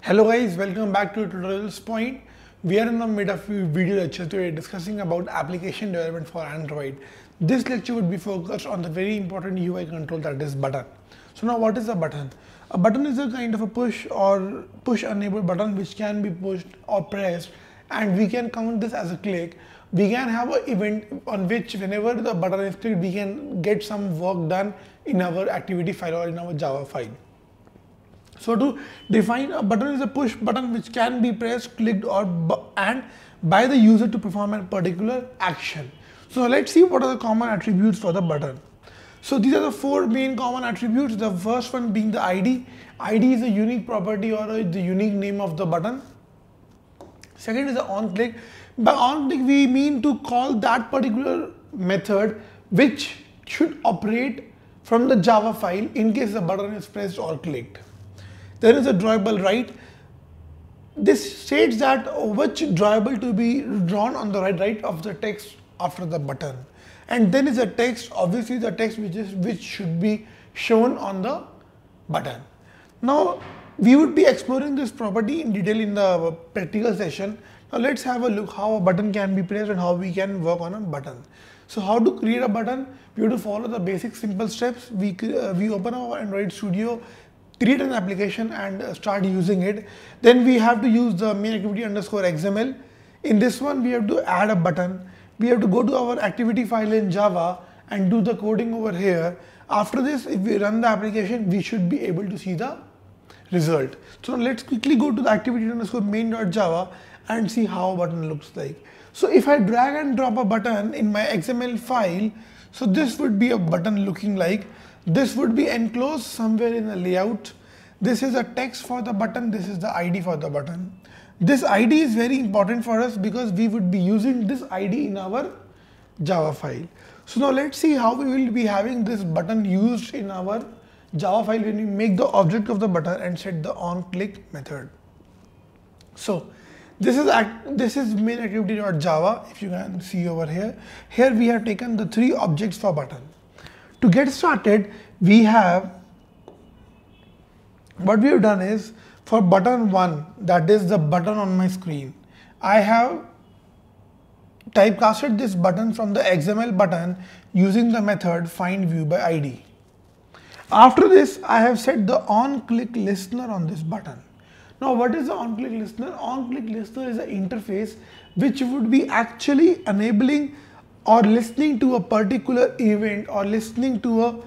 Hello guys, welcome back to Tutorials Point. We are in the mid of a video lecture today discussing about application development for Android. This lecture would be focused on the very important UI control, that is button. So now what is a button? A button is a kind of a push or push enabled button which can be pushed or pressed, and we can count this as a click. We can have an event on which whenever the button is clicked, we can get some work done in our activity file or in our Java file. So to define a button is a push button which can be pressed, clicked and by the user to perform a particular action. So let's see what are the common attributes for the button. So these are the four main common attributes. The first one being the ID. ID is a unique property or the unique name of the button. Second is the on click. By on click we mean to call that particular method which should operate from the Java file in case the button is pressed or clicked. There is a drawable right. This states that which drawable to be drawn on the right of the text after the button. And then is a text, obviously the text which should be shown on the button. Now we would be exploring this property in detail in the practical session. Now let's have a look how a button can be pressed and how we can work on a button. So how to create a button? We have to follow the basic simple steps. We open our Android Studio, create an application and start using it. Then we have to use the main activity underscore XML. In this one, we have to add a button. We have to go to our activity file in Java and do the coding over here. After this, if we run the application, we should be able to see the result. So now let's quickly go to the activity underscore main.java and see how a button looks like. So if I drag and drop a button in my XML file, so this would be a button looking like. This would be enclosed somewhere in the layout. This is a text for the button. This is the ID for the button. This ID is very important for us because we would be using this ID in our Java file. So now let's see how we will be having this button used in our Java file when we make the object of the button and set the onClick method. So this is main activity.java. If you can see over here, here we have taken the three objects for button. To get started, what we have done is for button 1, that is the button on my screen, I have typecasted this button from the XML button using the method findViewById. After this, I have set the onClick listener on this button. Now what is the onClick listener? onClick listener is an interface which would be actually enabling or listening to a particular event or listening to a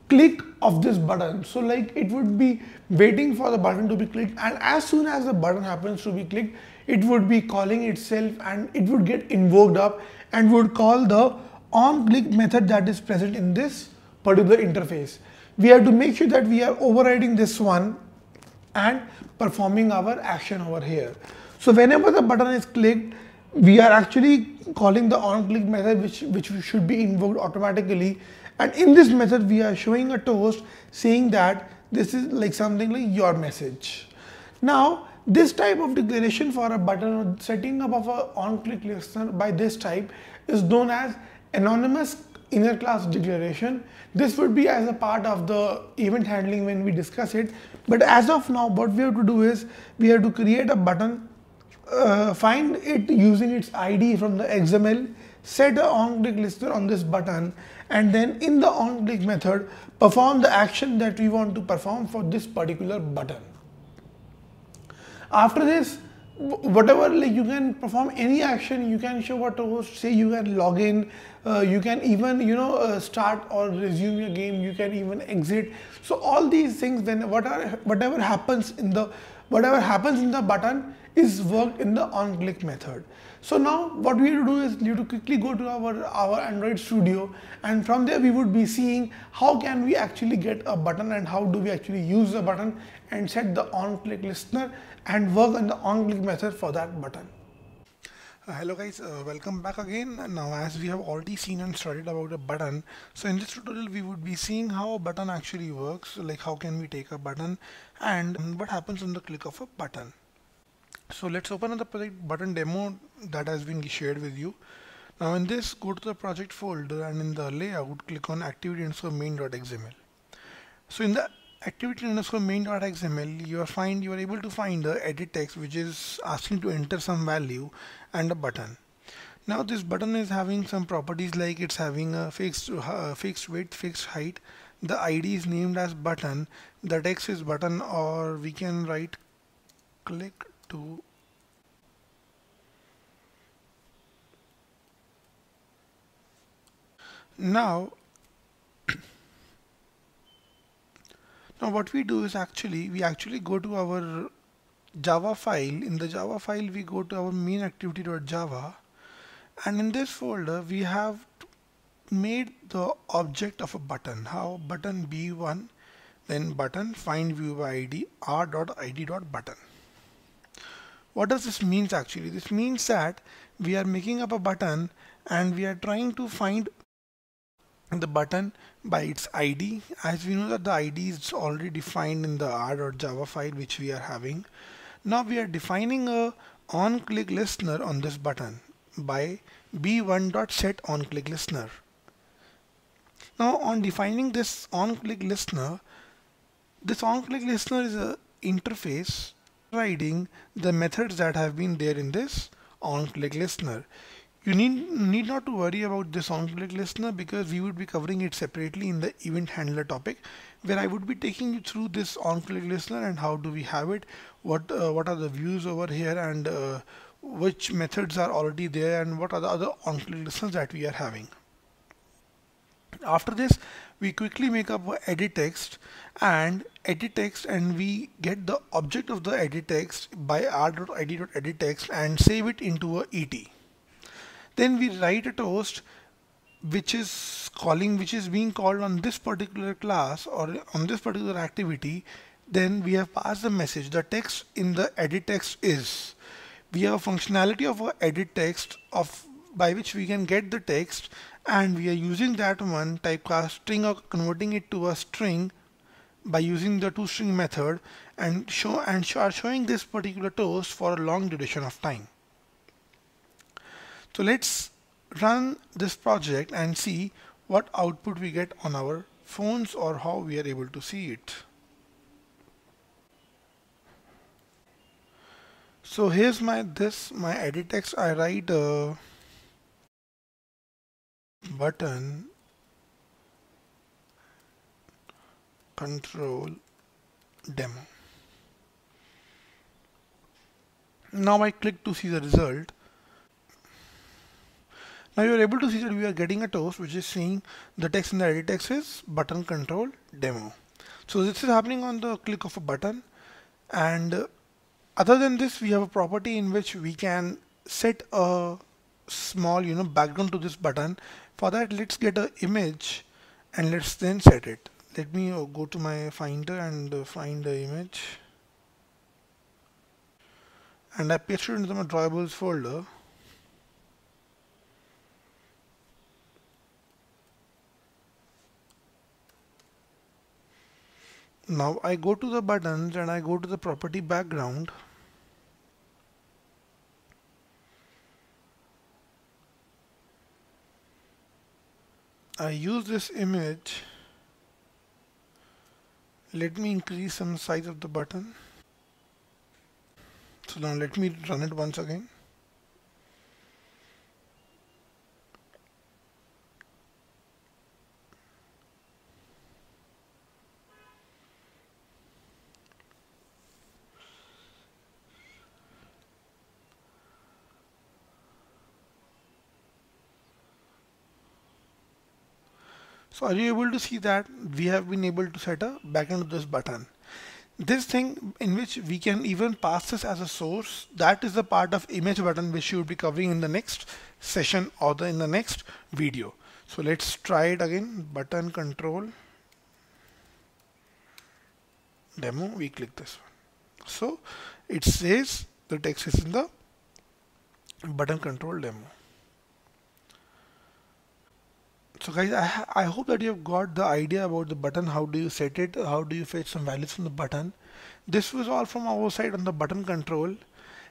click of this button. So like it would be waiting for the button to be clicked, and as soon as the button happens to be clicked, it would be calling itself and it would get invoked up and would call the onClick method that is present in this particular interface. We have to make sure that we are overriding this one and performing our action over here. So whenever the button is clicked, we are actually calling the onClick method which should be invoked automatically, and in this method we are showing a toast saying that this is like something like your message. Now this type of declaration for a button or setting up of a onClick listener by this type is known as anonymous inner class declaration. This would be as a part of the event handling when we discuss it, but as of now what we have to do is we have to create a button, find it using its ID from the XML, set a onClick listener on this button, and then in the onClick method perform the action that we want to perform for this particular button. After this, whatever, like you can perform any action, you can show a toast, say you can log in, you can even start or resume your game, you can even exit. So all these things, then whatever happens in the button is worked in the onClick method. So now what we have to do is we have to quickly go to our Android Studio, and from there we would be seeing how can we actually get a button and how do we actually use the button and set the onClick listener and work on the onClick method for that button. Hello guys, welcome back again. Now as we have already seen and studied about a button, so in this tutorial we would be seeing how a button actually works, like how can we take a button and what happens on the click of a button. So let's open up the project button demo that has been shared with you. Now in this, go to the project folder and in the layout click on activity_main.xml. So in the activity underscore main.xml, you are able to find the edit text which is asking to enter some value and a button. Now this button is having some properties like it's having a fixed width, fixed height. The ID is named as button. The text is button, or we can right click to now. Now what we do is we actually go to our Java file. In the Java file, we go to our main activity.java, and in this folder we have made the object of a button. How? Button b1, then button find view by id r.id.button. What does this means actually? This means that we are making up a button and we are trying to find the button by its ID. As we know that the ID is already defined in the r.java file which we are having. Now we are defining a on-click listener on this button by b1.set on-click listener. Now on defining this on-click listener is a interface providing the methods that have been there in this on-click listener. You need not to worry about this on-click listener because we would be covering it separately in the event handler topic, where I would be taking you through this on-click listener and how do we have it, what are the views over here, and which methods are already there, and what are the other on-click listeners that we are having. After this, we quickly make up a edit text and we get the object of the edit text by r.id.edit text and save it into a ET. Then we write a toast which is being called on this particular class or on this particular activity. Then we have passed the message. The text in the edit text is, we have a functionality of a edit text by which we can get the text, and we are using that one typecast string or converting it to a string by using the toString method and are showing this particular toast for a long duration of time. So let's run this project and see what output we get on our phones or how we are able to see it. So here's my edit text. I write a button control demo. Now I click to see the result. Now you are able to see that we are getting a toast which is saying the text in the edit text is button control demo. So this is happening on the click of a button, and other than this we have a property in which we can set a small background to this button. For that, let's get an image and let's then set it. Let me go to my finder and find the image, and I paste it into my drawables folder. Now I go to the buttons and I go to the property background. I use this image. Let me increase some size of the button. So now let me run it once again. So are you able to see that we have been able to set a backend of this button? This thing in which we can even pass this as a source, that is the part of image button which you will be covering in the next session or in the next video. So let's try it again. Button control demo. We click this one. So it says the text is in the button control demo. So guys, I hope that you have got the idea about the button. How do you set it? How do you fetch some values from the button? This was all from our side on the button control.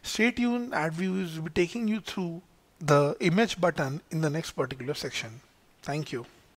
Stay tuned, and we will be taking you through the image button in the next particular section. Thank you.